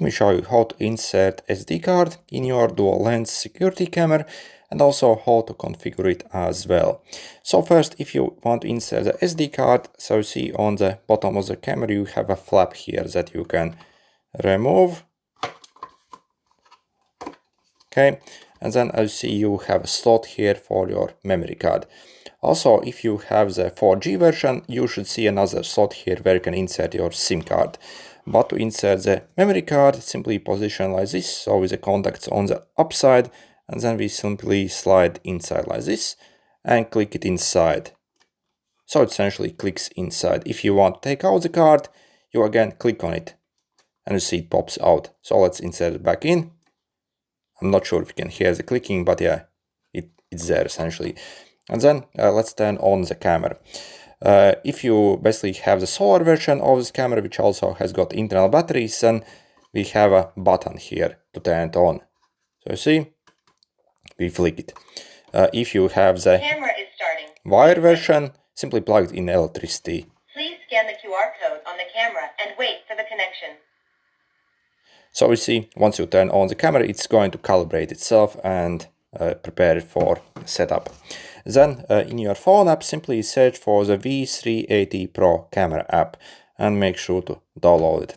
me show you how to insert SD card in your dual lens security camera and also how to configure it as well. So first, if you want to insert the SD card, so see on the bottom of the camera you have a flap here that you can remove. Okay, and then as you see you have a slot here for your memory card. Also, if you have the 4G version, you should see another slot here where you can insert your SIM card. But to insert the memory card, simply position like this, so with the contacts on the upside, and then we simply slide inside like this and click it inside. So it essentially clicks inside. If you want to take out the card, you again click on it and you see it pops out. So let's insert it back in. I'm not sure if you can hear the clicking, but yeah, it's there essentially. And then let's turn on the camera. If you basically have the solar version of this camera, which also has got internal batteries, then we have a button here to turn it on. So you see, we flick it. If you have the wire version, simply plug it in electricity. Please scan the QR code on the camera and wait for the connection. So you see, once you turn on the camera, it's going to calibrate itself and prepare it for setup. Then in your phone app, simply search for the V380 Pro camera app and make sure to download it.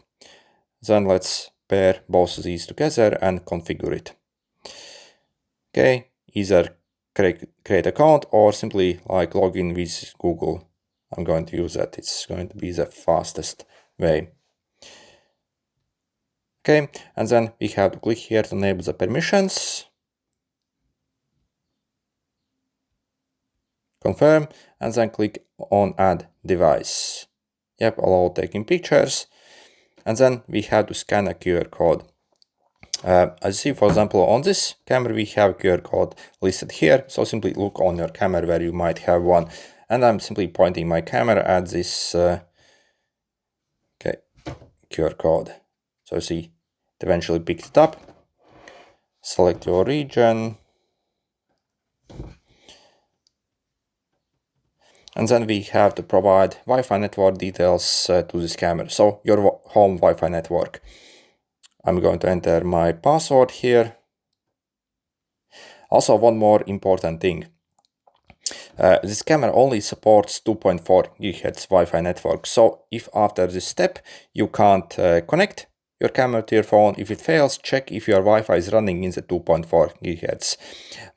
Then let's pair both of these together and configure it. Okay, either create account or simply like log in with Google. I'm going to use that. It's going to be the fastest way. Okay, and then we have to click here to enable the permissions. Confirm, and then click on add device. Yep, allow taking pictures. And then we have to scan a QR code. As you see, for example, on this camera, we have a QR code listed here. So simply look on your camera where you might have one. And I'm simply pointing my camera at this QR code. So you see, it eventually picked it up. Select your region. And then we have to provide Wi-Fi network details to this camera. So your home Wi-Fi network. I'm going to enter my password here. Also, one more important thing. This camera only supports 2.4 GHz Wi-Fi network. So if after this step you can't connect your camera to your phone, if it fails, check if your Wi-Fi is running in the 2.4 GHz.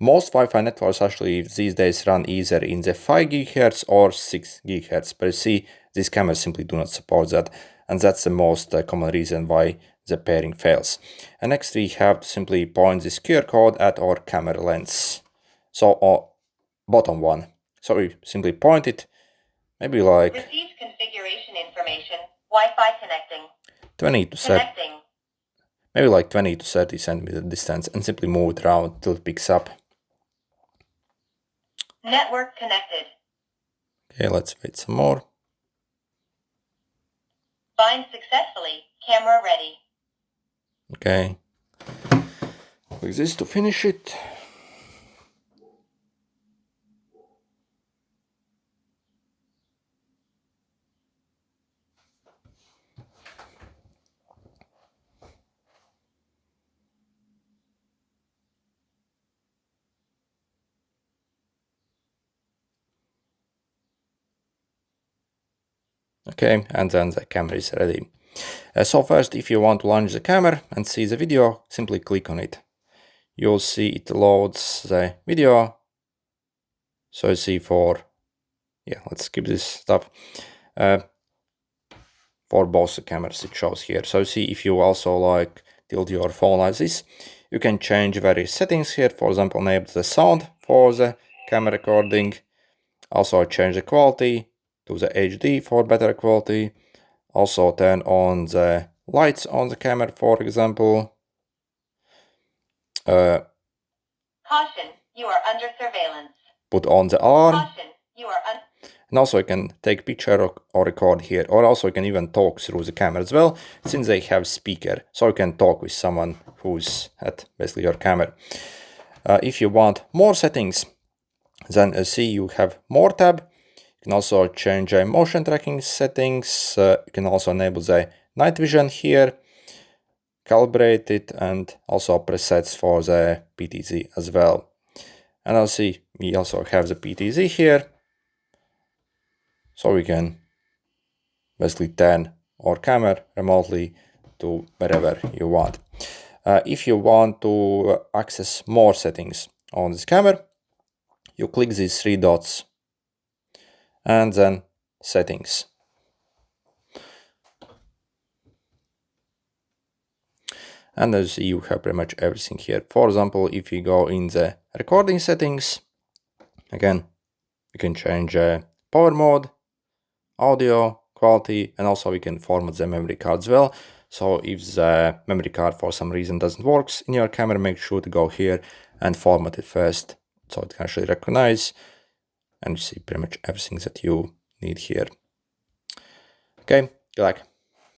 Most Wi-Fi networks actually these days run either in the 5 GHz or 6 GHz, but you see, these cameras simply do not support that, and that's the most common reason why the pairing fails. And next we have to simply point this QR code at our camera lens. So bottom one. So we simply point it, maybe like Receive configuration information, Wi-Fi connecting. 20 to 30, maybe like 20 to 30 centimeter distance, and simply move it around till it picks up. Network connected. Okay, let's wait some more. Bind successfully. Camera ready. Okay. Click this to finish it. Okay, and then the camera is ready. So first, if you want to launch the camera and see the video, simply click on it. You'll see it loads the video. So you see let's skip this stuff. For both the cameras it shows here. So you see, if you also like tilt your phone like this, you can change various settings here. For example, enable the sound for the camera recording. Also change the quality to the HD for better quality. Also turn on the lights on the camera, for example. Caution, you are under surveillance. Put on the alarm. Caution, you are and also you can take picture or record here, or also you can even talk through the camera as well, since they have speaker, so you can talk with someone who's at basically your camera. If you want more settings, then see you have more tab. You can also change motion tracking settings. You can also enable the night vision here. calibrate it, and also presets for the PTZ as well. And I'll see we also have the PTZ here, so we can basically turn our camera remotely to wherever you want. If you want to access more settings on this camera, you click these three dots and then settings. And as you see, you have pretty much everything here. For example, if you go in the recording settings, again, you can change power mode, audio, quality, and also we can format the memory card as well. So if the memory card for some reason doesn't work in your camera, make sure to go here and format it first, so it can actually recognize, and you see pretty much everything that you need here. Okay, good luck.